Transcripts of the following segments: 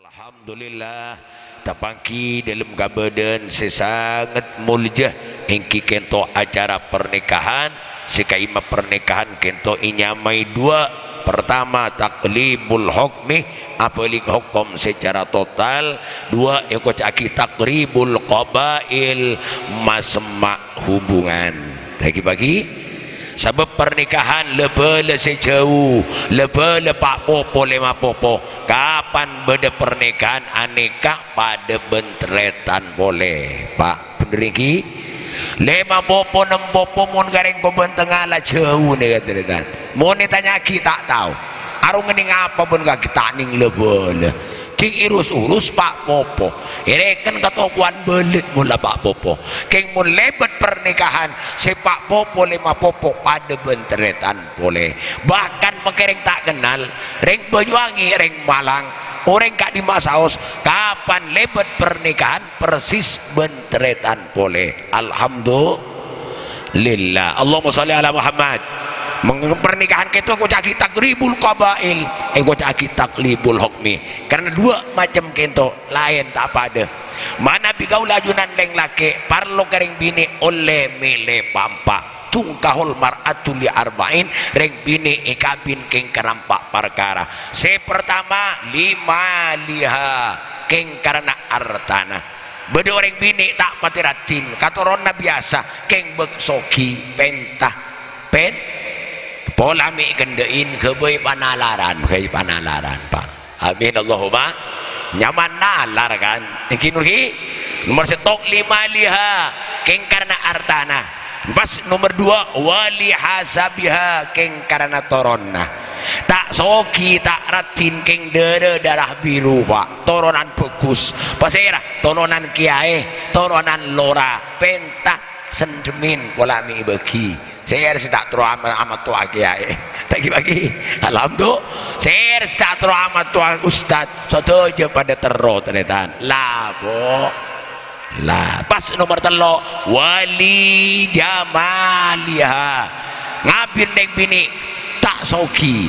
Alhamdulillah tapangki dalam gabadan sesangat muljah engki kento acara pernikahan sekaima pernikahan kento inyamai dua. Pertama taklibul hukmi apalik hukum secara total, dua ikut aki takribul qabail masma hubungan bagi-bagi. Sebab pernikahan lebih sejauh lebih pak popo lima popo kapan beda pernikahan aneka pada bentretan boleh pak beneriki lima popo enam popo mun gareng ko bentengah lah jauh nih kata mun ditanya kita tahu arung ngening apa pun kaki taning lebih cing urus pak popo ireken katokuan belit mula pak popo keng mun lebet pernikahan si pak popo lima popo pada bentretan boleh bahkan mekereng tak kenal reng Banyuwangi reng Malang orang kak di Masaos kapan lebet pernikahan persis bentretan boleh. Alhamdulillah. Allahumma sholli ala Muhammad. Pernikahan kita aku caki takribul qabail aku caki taklibul hukmi karena dua macam kento lain tak apa ada mana bikau lajunan leng lake parlo kering bini oleh mele pampa tungkahul mar'atu li arba'in reng bini ikabin keng kerampak perkara pertama lima liha keng karena artana beda orang bini tak patiratin katorona biasa keng beksoki pentah pola mi kendein kebay panalaran pak amin Allahumma nyaman nalar kan ikinurhi nomor setok lima liha keng karena artana pas nomor dua wali hasabiha keng karena toronna tak soki tak ratin keng dede darah biru pak toronan bagus pasera toronan kiai toronan lora pentah sendemin pola mi bagi saya harus tak terus amat tua kiai bagi-bagi alhamdulillah saya harus tak terus amat tua ustad soto aja pada terus ternyata labo lah pas nomor telo wali jamaliha ngabin dek bini tak soki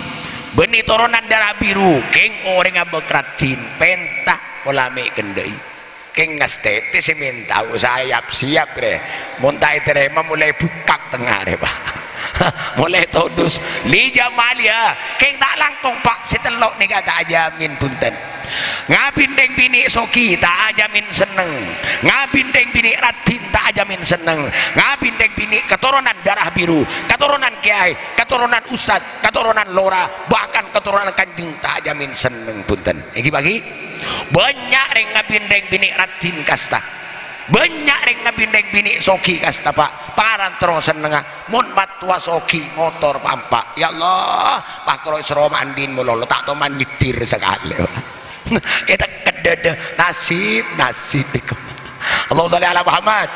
beni toronan darah biru keng orang abekratin pentah polame kendai keng ngastete semen tahu siap re muntai terima mulai bukak tengah re pak mulai todus li jamalia keng tak langkong pak setelok nih kata ajamin punten ngabin deng bini soki tak ajamin seneng ngabin deng bini ratin tak ajamin seneng ngabin deng bini keturunan darah biru keturunan kiai keturunan ustad keturunan lora bahkan keturunan kanjeng tak ajamin seneng punten iki bagi banyak reng ngabindeng bini ratin kasta banyak reng ngabindeng bini soki kasta pak paran terus senengah mun matua soki motor pampak ya Allah pak krois romandin mulolo tak to manyitir sekali kita kedede nasib itu Allah sholli ala Muhammad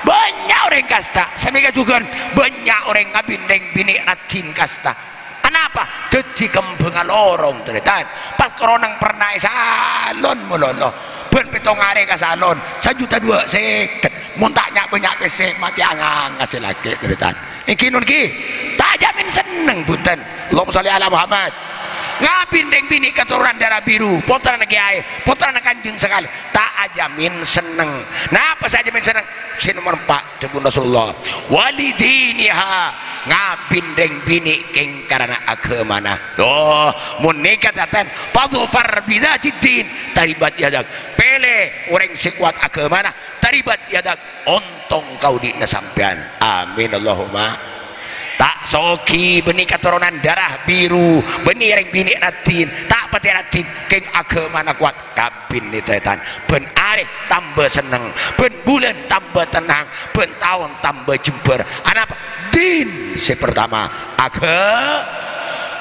banyak orang kasta semika juga banyak orang ngabindeng bini ratin kasta kenapa? Jadi kembengal lorong teritan pas koronang pernah salon mulolo ben petong are ke salon 1.2 seket muntaknya banyak pesek mati angang ngasih lagi teritan iki nun ki tak jamin seneng punten Allahumma sholli ala Muhammad ngabin deng bini keturunan darah biru putra kiai putra kanjeng sekali tak ajamin seneng nah apa saja jamin seneng si nomor 4 debu Rasulullah walidiniha ngabin deng bini keng karena agamana oh mun nikah taten fadhfar bidzatid taribat yadak pele orang sekuat agamana taribat yadak ontong kau dina sampean amin Allahumma tak soki benih keturunan darah biru benih reng bini ratin tak pati ratin keng agamana kuat kabin nitetan ben arek tambah seneng ben bulan tambah tenang ben tahun tambah jember anak din pertama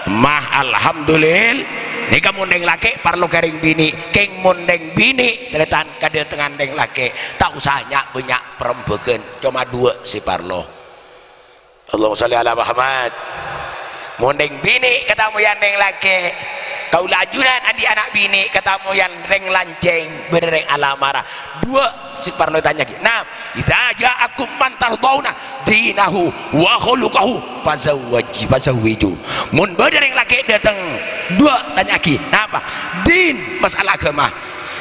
mah alhamdulillah nika mundeng laki parlo kering bini keng mundeng bini teretan kade tengan deng laki tak usahnya banyak perembeken cuma 2 si parlo Allahumma sholli ala Muhammad mundeng bini ketemu yang deng laki kau lajuran adik anak bini katamu yang reng lanceng bereng alamarah dua si parno tanya lagi nah idza ja'akum man tardawna dinahu wa khuluquhu fazawwiju mun bereng laki datang dua tanya lagi apa din masalah agama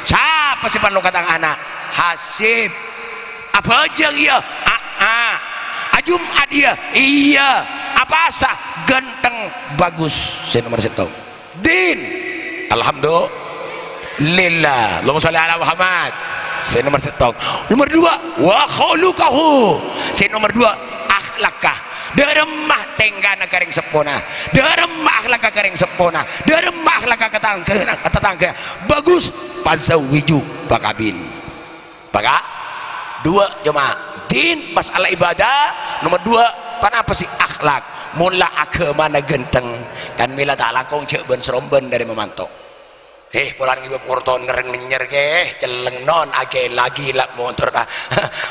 siapa si parno kata anak hasib apa aja ya ajum adia iya apa sah ganteng bagus saya nomor satu din alhamdulillah Allahumma sholli ala Muhammad saya nomor satu nomor dua wa khuluquhu saya nomor dua akhlakah deremah tenggana karing sepona deremah akhlakah karing sepona deremah akhlakah tetangga bagus pazawiju pakabin baka dua jemaah din masalah ibadah nomor dua kenapa sih akhlak mula agama na genteng kan mila tak langkong cek ben seromben dari memantok bulan ibu kurton nyer celeng non age lagi lah motor dah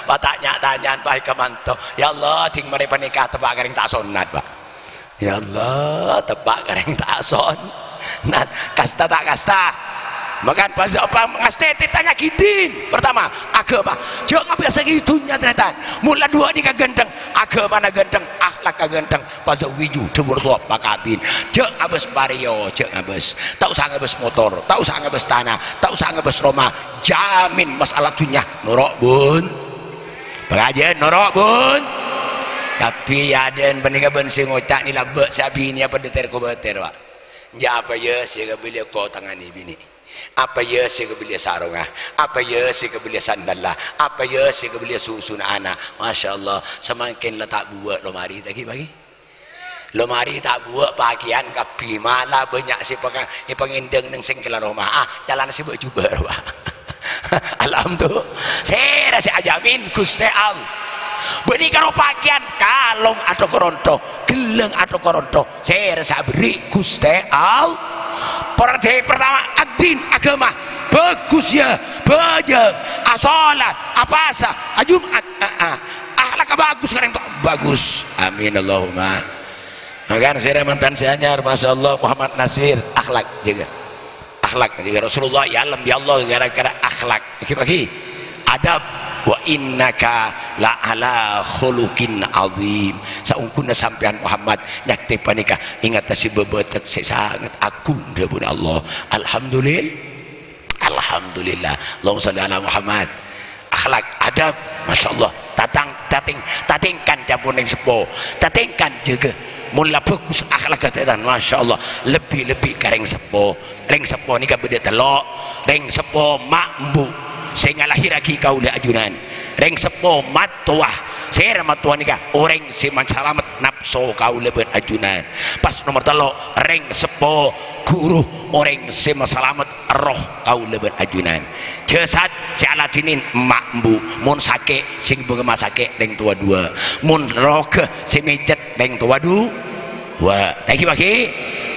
patanya tanyaan baik kemantok ya Allah ting mereka nikah tebak kering tak sonat pak ya Allah tebak kering tak sonat kasta tak kasta makan pasal apa ngasteti tanya kidin pertama agama jangan biasa gitunya ternyata mula dua ni kagenteng agama na genteng akhlak kagenteng pasal wiju debur suap pakabin jangan abis vario jangan abis tak usah ngabis motor tak usah ngabis tanah tak usah ngabis rumah jamin masalah dunia norok bun pengajian norok bun tapi ada penikah bensin otak ni labak sabi ni apa deter ko beter pak ja apa ya saya beli kau tangan ni bini apa ya si kebelia sarungah apa ya si kebelia sandallah apa ya si kebelia susun anak Masya Allah semakin letak buat lemari tadi pagi lemari tak buat bagian kapi malah banyak si pengindeng neng singkelan rumah jalan si buat cuba alhamdulillah saya rasa ajamin Gusti Allah beri karo pakaian kalung atau koronto geleng atau koronto saya rasa beri Gusti Allah pertama adin agama bagus ya bajang asolat apa sah jumat akhlak bagus sekarang tuh bagus amin Allahumma makan saya mantan saya Masya Allah Muhammad Nasir akhlak juga Rasulullah ya alam ya Allah gara-gara akhlak bagi adab wa innaka la ala khuluqin azim saungkuna sampean Muhammad nyak teh panika ingat si bebetek sangat agung deun Allah alhamdulillah Allahumma shalli ala Muhammad akhlak adab Masya Allah tatingkan jampun yang sepo tatingkan juga mula bagus akhlak dan Masya Allah lebih kareng sepo ni ka beda telok reng sepo makmbu sehingga lahir lagi kau dah ajunan reng sepo matuah saya matuah nikah orang si selamat nafsu kau lebih ajunan pas nomor telo reng sepo guru orang si selamat roh kau lebih ajunan jasad jalatinin makmbu mun sake sing bengema sake reng tua dua mun roke si mejet reng tua dua bagi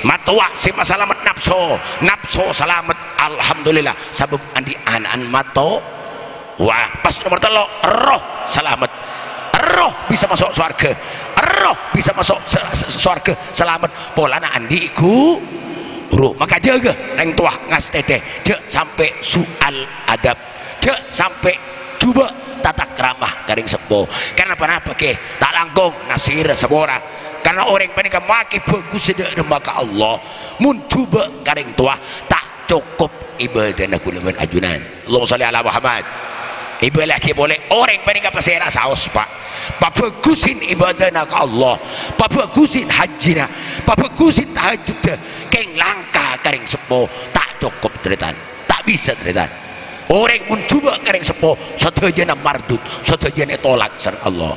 matuah si selamat nafsu selamat alhamdulillah sabab andi anan mato wah pas nomor telo roh selamat roh bisa masuk surga roh bisa masuk surga selamat polana andiku roh maka jaga neng tuah ngas teteh jek sampai soal adab jek sampai coba tata keramah garing sepo karena apa ke tak langkung nasir sebora karena orang panika maki bagus sedek maka Allah mun coba garing tuah tak cukup ibadah aku leban ajunan Allahumma sholli ala Muhammad ibadah lagi boleh orang panika pasera saos pak bagusin ibadah ke Allah bagusin hajina bagusin tahajud keng langkah garing sepo tak cukup teritan tak bisa teritan orang pun coba kering sepo satajana mardut satajana tolak sareng Allah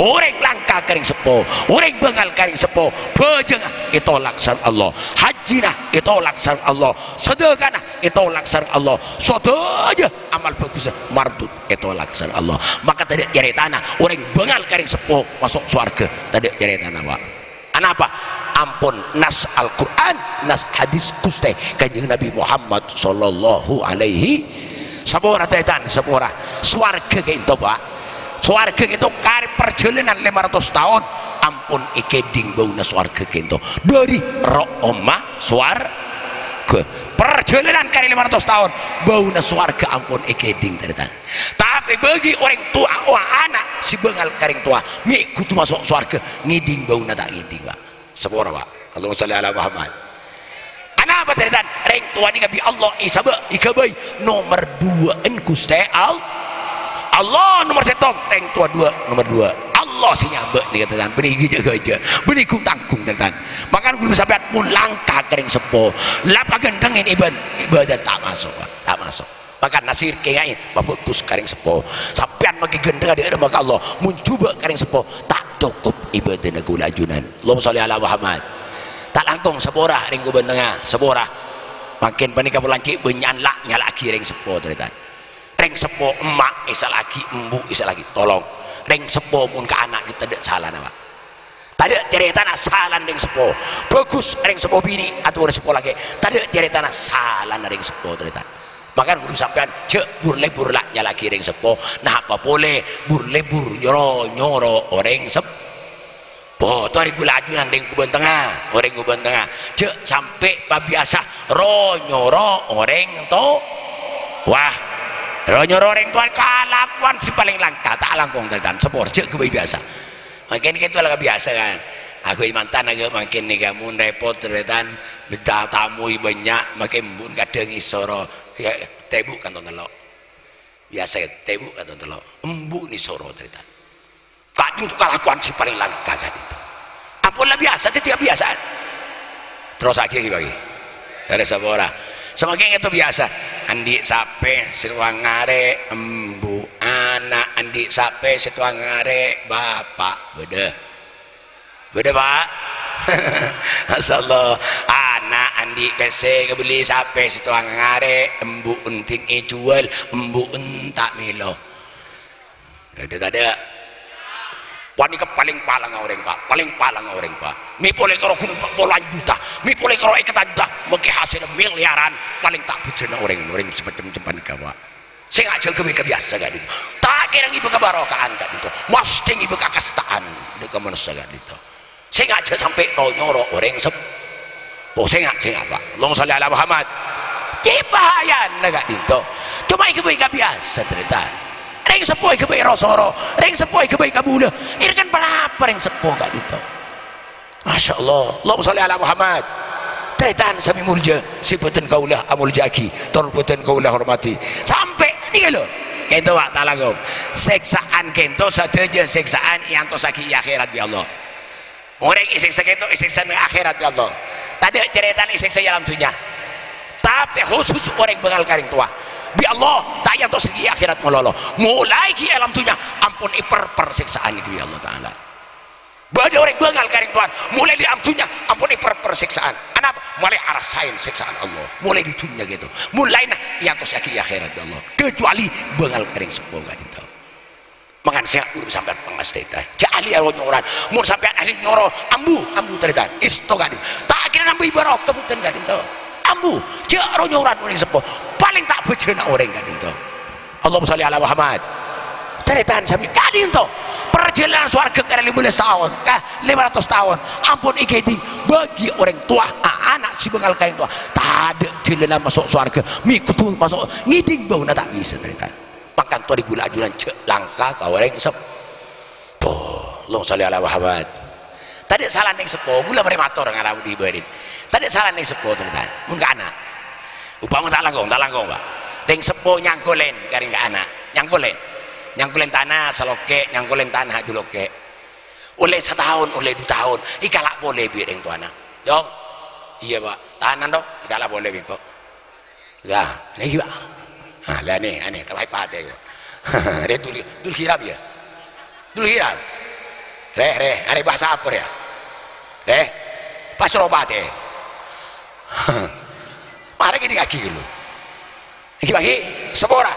orang langkah kering sepo orang bengal kering sepo bejeng itolak sareng Allah hajina itolak sareng Allah sedekah itolak sareng Allah sadaja amal bagus mardut itolak sareng Allah maka tadi ceritana orang bengal kering sepo masuk surga tadi ceritana Pak kenapa ampun nas Al-Quran nas hadis Gusti Kanjeng Nabi Muhammad sallallahu alaihi sabora tetan sabora swarga itu Pak swarga itu kari perjalanan 500 tahun ampun ikeding bauna swarga itu dari roh omah ke perjalanan kali 500 tahun bau na swarga ampun ikeding ternyata. Tapi bagi orang tua anak si bengal karing tua mi kudu masuk swarga ngiding bau na tak ngiding Pak sepora Pak. Allahumma sholli ala Muhammad. Apa ternyata reng tua ni kabi Allah isaba ikabai nomor 2 Gusti Allah nomor 1 reng tua 2 nomor 2 Allah si nyambek ni kata beri geja beri kung tangkung ternyata makan belum sampai pun langkah kering sepo lapa gendeng ini ibadah tak masuk Pak tak masuk makan nasir kengain bapak kus kering sepo sampean maki gendeng ada maka Allah mencuba kering sepo tak cukup ibadah nak lajunan. Allahumma sholli ala Muhammad. Tak langkung seborah ring kuben tengah seborah makin panika pulancik benyan lak nyalaki ring sepo ternyata ring sepo emak isa lagi embu isa lagi tolong ring sepo mun ke anak kita tidak salah nama tak ada cerita nak salah ring sepo bagus ring sepo bini atau ring sepo lagi tak ada cerita nak salah ring sepo ternyata makan guru sampean cek burlebur lak nyalaki ring sepo nah apa boleh burlebur nyoro orang sepo oh, tu hari gula ajunan dengan kuban tengah, orang kuban tengah. Cek sampai biasa ronyoro orang tu, wah, ronyoro orang tu kalakuan si paling langka, tak langkung terdan, sepor cek kebaik biasa. Makin itu lah biasa kan. Aku mantan agak makin ni kamu repot terdan, benda tamu banyak, makin bun kadang isoro, tebuk kan tuan telok. Biasa tebuk kan tuan telok, embu ni soro terdan. Kadang itu kelakuan si paling langka kan itu. Apalah biasa, tidak biasa. Terus lagi bagi. Dari sebuah semakin itu biasa. Andi sape situangare embu anak andi sape situangare bapak beda Pak. Masyaallah anak andi PC kebeli sape situangare embu unting jual embu entak milo. Ada wanita paling palang orang Pak paling palang orang Pak mi boleh karo puluhan juta mi boleh karo ikatan juta mungkin hasil miliaran paling tak bujana orang cepat-cepat nikah Pak saya ngajak kebiasa kan itu tak kira ibu kebarokaan kan itu mesti ibu kekastaan dekat manusia kan itu saya ngajak sampai nyoro orang saya ngajak Pak Allahumma sholli ala Muhammad bahaya kan itu cuma ibu biasa cerita ring sepoi ke bayi rosoro ring sepoi ke bayi kabula ini kan apa ring sepoi kat itu Masya Allah Allahumma sholli ala Muhammad tretan sami mulja sibatan kaulah amul jaki torbatan kaulah hormati sampai ini lo kento wak talangum seksaan kento saja seksaan yang to saki akhirat ya Allah orang isiksa kento isiksa akhirat ya Allah tadi cerita isiksa dalam dunia tapi khusus orang bengal karing tua bi Allah tak yang to segi akhirat mololo mulai ki alam dunia ampun iper siksaan itu ya Allah taala bade orang bengal karing tuan mulai di alam dunia ampun iper siksaan kenapa mulai arasain siksaan Allah mulai di dunia gitu mulai nah yang to segi akhirat ya Allah kecuali bengal karing semoga itu makan saya urus sampai pengasteta jali nyoran mun sampai ahli nyoro ambu terita istogan tak kira nambi barok kebutan kan itu ambu jaro nyoran orang sepuh paling tak bejana orang kan itu Allahumma sholli ala Muhammad teretan sami kan itu perjalanan swarga ke 15 tahun 500 tahun ampun ikeding bagi orang tua anak si bengal kain tua tak ada jalan masuk swarga mikutu masuk ngiding bau na tak bisa teretan makan tua di gula ajunan cek langka ke orang sepuh Allahumma sholli ala Muhammad tadi salah neng sepuh gula meremator ngarawu di berin tadi salah neng sepo teman mun ke anak upama tak langkung Pak neng sepo nyangkulen karing ke anak nyangkulen tanah saloke nyangkulen tanah duloke oleh 1 tahun oleh 2 tahun ikalak boleh bi neng tu anak dong iya Pak tahanan dong ikalak boleh bi kok lah ini Pak lah nih aneh terbaik pate kok dia dul hirap ya dul hirap ada bahasa apa ya pas robate mari kita kaki dulu iki bagi sepora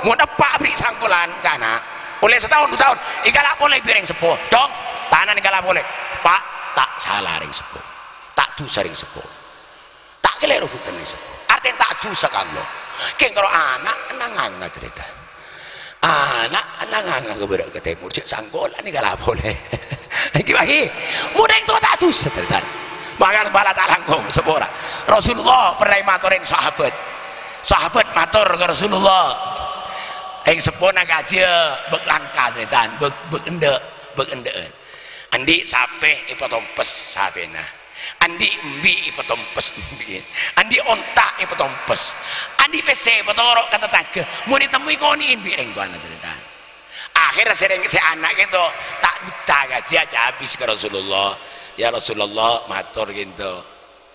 mau dapat beri sangkulan karena oleh 1 tahun 2 tahun ikalak boleh biring sepo dong tanah ikalak boleh Pak tak salah ring sepo tak dosa ring sepo tak keliru hutan ring sepo artinya tak dosa kalau kalau anak nanganga cerita anak nanganga keberak ke timur cek sangkulan ikalak boleh iki bagi mudah itu tak dosa cerita Makan bala tak langkung sepora. Rasulullah pernah maturin sahabat matur ke Rasulullah yang sepona kaja bek langka tretan bek endek andi sape ipotompes sapena andi mbi ipotompes mbi andi ontak ipotompes andi pese ipotorok kata taga mau ditemui koni mbi ring tuan tretan akhirnya sering si anak gitu tak buta gaji aja habis ke Rasulullah. Ya Rasulullah matur gitu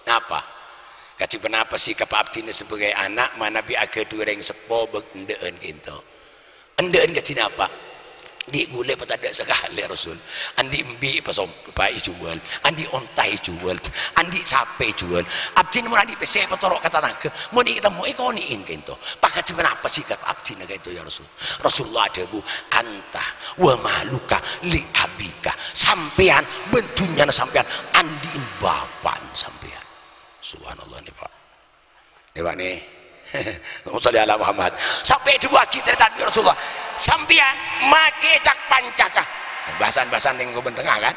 apa gaji kenapa sih ke abdi ini sebagai anak mana bi agak dureng sepo bendeen gitu endeen gaji apa di gule pada ada sekali Rasul andi mbi pasom pai jual andi ontai jual andi sape jual abdi ini mau andi pese petorok kata naga mau di kita mau ikoniin gitu pakai gaji kenapa sih ke abdi ini gitu ya Rasul. Rasulullah ada bu antah wa maluka li abika sampean bentunya sampean andiin bapan sampean subhanallah nih pak nih Muhammad ala Muhammad sampai dua kita tadi Rasulullah sampean make cak pancaka bahasan-bahasan yang gue tengah kan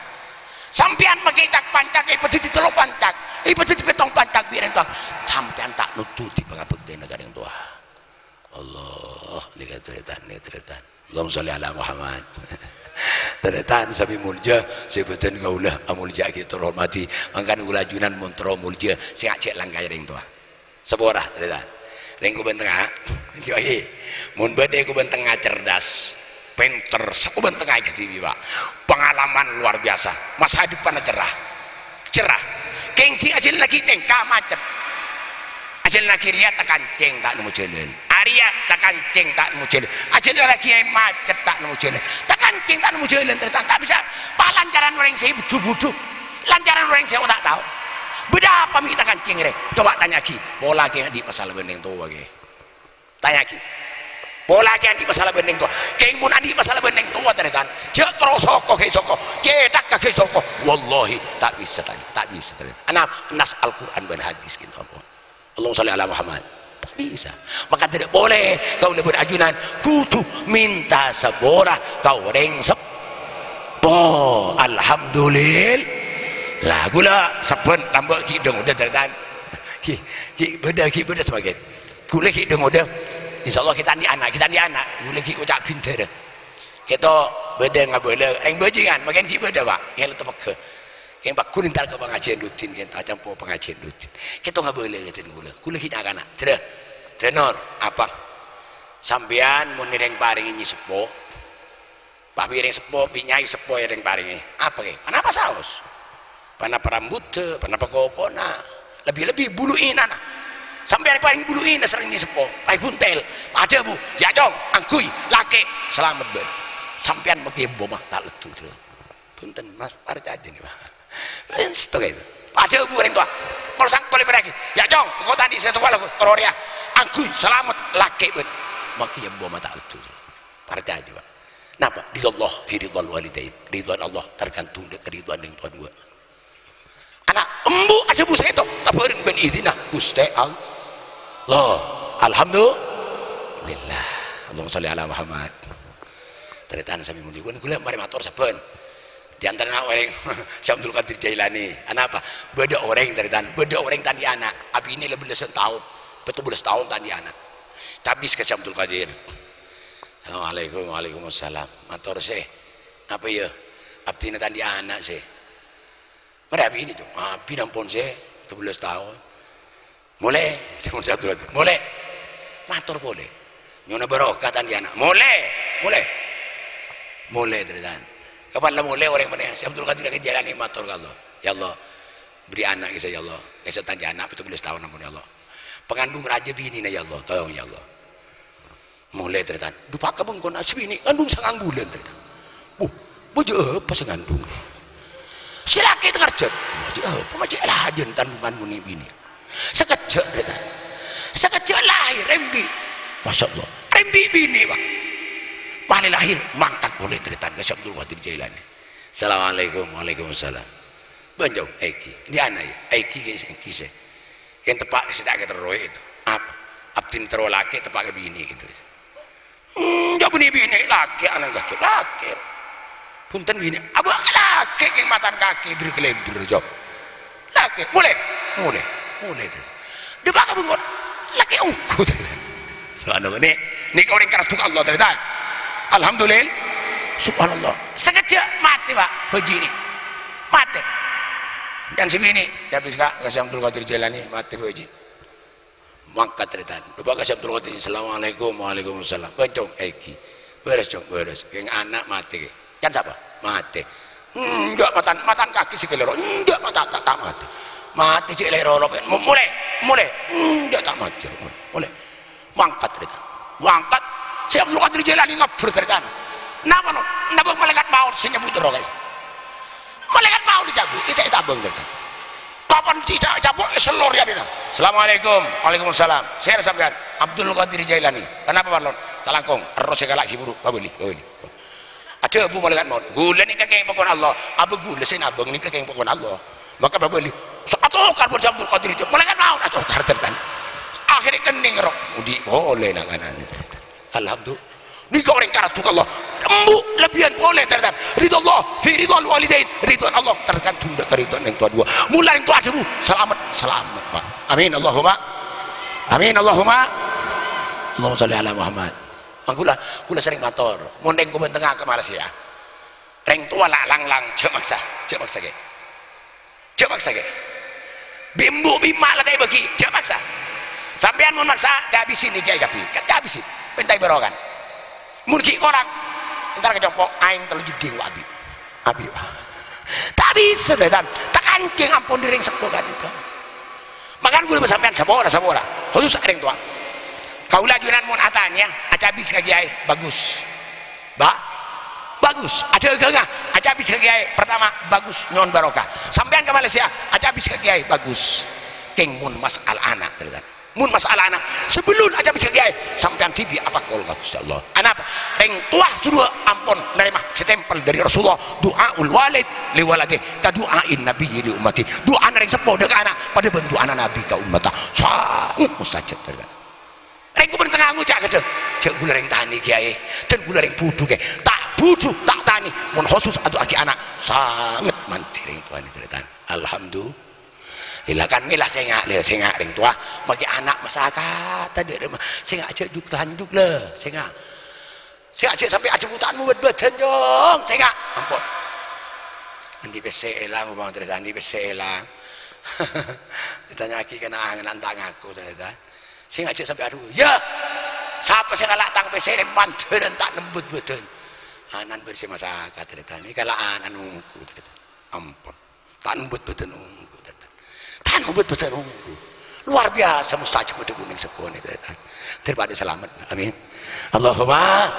sampean make cak pancak ibu di teluk pancak ibu di petong pancak biar itu sampean tak nututi pengabekti negara yang tua Allah ini cerita Allahumma sholli ala Muhammad teretan sabi mulja sebutan kaulah amulja kita hormati angkan ulajunan montro mulja sing acek langkai ring tua seborah teretan ring ku bentengah yoi mun bade ku bentengah cerdas pinter saku bentengah gitu Pak pengalaman luar biasa masa depan cerah kengti ajil lagi tengka macet ajil lagi ria tekan ceng tak nemu jalan Arya tak kancing tak nemu jalan ajil lagi macet tak nemu jalan tak kancing tak nemu jalan ternyata tak bisa palancaran orang saya budu lancaran orang saya tak tahu beda apa kita kancing rek coba tanya ki bola ki di masalah bendeng tua ki tanya ki bola ki di masalah bendeng tua keng mun adi masalah bendeng tua ternyata cek rosoko ke soko cedak ke soko wallahi tak bisa ternyata anak nas Al-Quran dan hadis gitu Allahumma sholli ala Muhammad tak bisa maka tidak boleh kau lebih ajunan kutu minta seborah kau reng alhamdulillah lah gula saben tambah ki dong udah cerita ki beda sebagai gula ki dong udah insyaallah kita di anak gula ki ucap pinter kita beda nggak boleh yang bajingan makin ki beda Pak yang letak ke yang Pak kunintar ke pengajian rutin kita campur pengajian rutin kita nggak boleh gitu gula ki anak tidak tenor apa sampean mau nireng paring ini sepo pak piring sepo pinyai sepo yang paring apa ke kenapa saus panapa rambut panapa kokona lebih buluin anak sampai paling buluin sering ini sepo ay buntel ada bu ya jong angkui laki selamat ben sampean pakai bomah tak letu punten mas parca aja nih Pak itu ada bu orang tua kalau sang boleh pergi ya jong kau tadi saya sekolah Korea angkui selamat laki ben pakai bomah tak letu parca aja Pak kenapa di Allah fi ridwan walidain ridwan Allah tergantung dari ridwan yang tua dua anak embu aja bu saya itu tabarin ben idina Gusti Allah alhamdulillah Allahumma sholli ala Muhammad ceritaan sami mulia kula mari matur saben di antara orang Syekh Abdul Qadir Jailani anak apa beda orang ceritaan beda orang tadi anak abi ini lebih dari setahun 17 tahun tadi anak tapi ke Syekh Abdul Qadir Assalamualaikum waalaikumsalam matur sih apa ya abdi ini tadi anak sih pada abi ini tuh abi nampun sih 17 tahun mulai mulai matur boleh nyona barokah tadi anak mulai teridan kapan lah mulai orang mana Syekh Abdul Qadir ke jalan ini matur ke Allah ya Allah beri anak ke saya ya Allah saya tadi anak 17 tahun namun ya Allah pengandung raja bini na ya Allah tolong ya Allah mulai teridan dupa kabung kon asbini ngandung sangang bulan teridan bojo apa sengandung silaki itu kerja pemajik lah jentan bukan bini sekejap lahir rembi Masya Allah rembi bini Pak paling lahir mangkat boleh cerita ke Syekh Abdul Qadir Jailani Assalamualaikum waalaikumsalam banjau Eki ini anak ya Eki kisah yang tepak sedak keteroy itu apa abdin teroy laki tepak ke bini gitu jauh bini laki anak laki punten bini abang laki yang matan kaki berkelembur jauh laki laki mulai dia bakal bengot laki ungku subhanallah ini orang kartu Allah ternyata alhamdulillah subhanallah sekejap mati pak haji ini mati dan segini habis kak kasih Abdul Qadir Jailani mati haji mangkat ternyata bapak kasih Abdul Qadir assalamualaikum waalaikumsalam bencong eki beres yang anak mati kan siapa mati enggak matan kaki si kelero enggak mata tak mati si kelero mulai enggak tak mati mulai mangkat ternyata mangkat si Abdul Qadir Jailani ngabur ternyata napa malaikat maut sing nyebut ro guys malaikat maut dicabut itu tabung ternyata kapan si cabut selor ya dina assalamualaikum waalaikumsalam saya sampean Abdul Qadir Jailani kenapa parlon talangkong terus segala hiburu babeli ada bu malaikat maut gula ni kakek pokon Allah abu gula saya nabung ni kakek pokon Allah maka babeli atau karbon Abdul Qadir itu malaikat maut atau karter kan akhirnya kening rok di boleh nak kanan ternyata alhamdulillah ni kau orang kartu Allah embuk lebihan boleh ternyata ridho Allah fi ridho walidain ridho Allah tergantung dari ridho yang tua dua mulai yang tua ada bu selamat pak amin Allahumma Allahumma sholli ala Muhammad kula sering matur mondeng ku tengah ke Malaysia reng tua lang cek maksa ke bimbu bima lah kayak bagi cek maksa sampean mau maksa gabisin nih kayak gabisin pentai berokan mungkin orang entar kecompok aing terlejut geng abi tak bisa dan tak kancing ampun diring sepuh kan itu makan gue sampean sabora khusus ada yang tua kau lajunan mun atanya aja habis kagiai bagus aja gengah aja habis kagiai pertama bagus nyon barokah sampean ke Malaysia aja habis kagiai bagus keng mun masalah anak terus mun masalah anak sebelum aja bisa kiai sampean tibi apa kol Allah anak reng tua sudah ampun nerima setempel dari Rasulullah doaul walid li waladi ka doain nabi li ummati doa reng sepo deuk anak pada bentuk anak nabi ka ummata sangat mustajab terus reng ku tengah ngucak gede cek gula reng tani kiai dan gula reng budu kiai tak budu tak tani mun khusus atuh aki anak sangat mandiri tuan itu alhamdulillah hilakan milah sengak ring tua bagi anak masyarakat tadi sengak aja duk tanduk le sengak aja sampai aja butanmu bet-beten jong sengak ampun andi PC elang bang terus andi PC elang ditanya aki kena angan tak ngaku ternyata sengak aja sampai aduh ya siapa sing kalak tang PC rek manten tak nembut beten anan bersih masyarakat ternyata ini kalau anan nunggu ternyata ampun tak nembut beten tan betul luar biasa mustajab udah kuning sepuluh itu daripada selamat amin Allahumma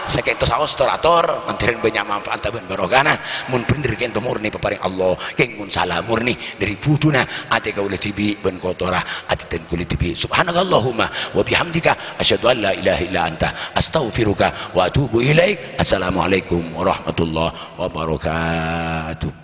sakit saos torator mantirin banyak manfaat taban barokana mun bener kento murni peparing Allah keng mun salah murni dari buduna ate kaula tibi ben kotora ate ten kulit tibi subhanakallahumma wa bihamdika asyhadu an la ilaha illa anta astaghfiruka wa atubu ilaik assalamualaikum warahmatullahi wabarakatuh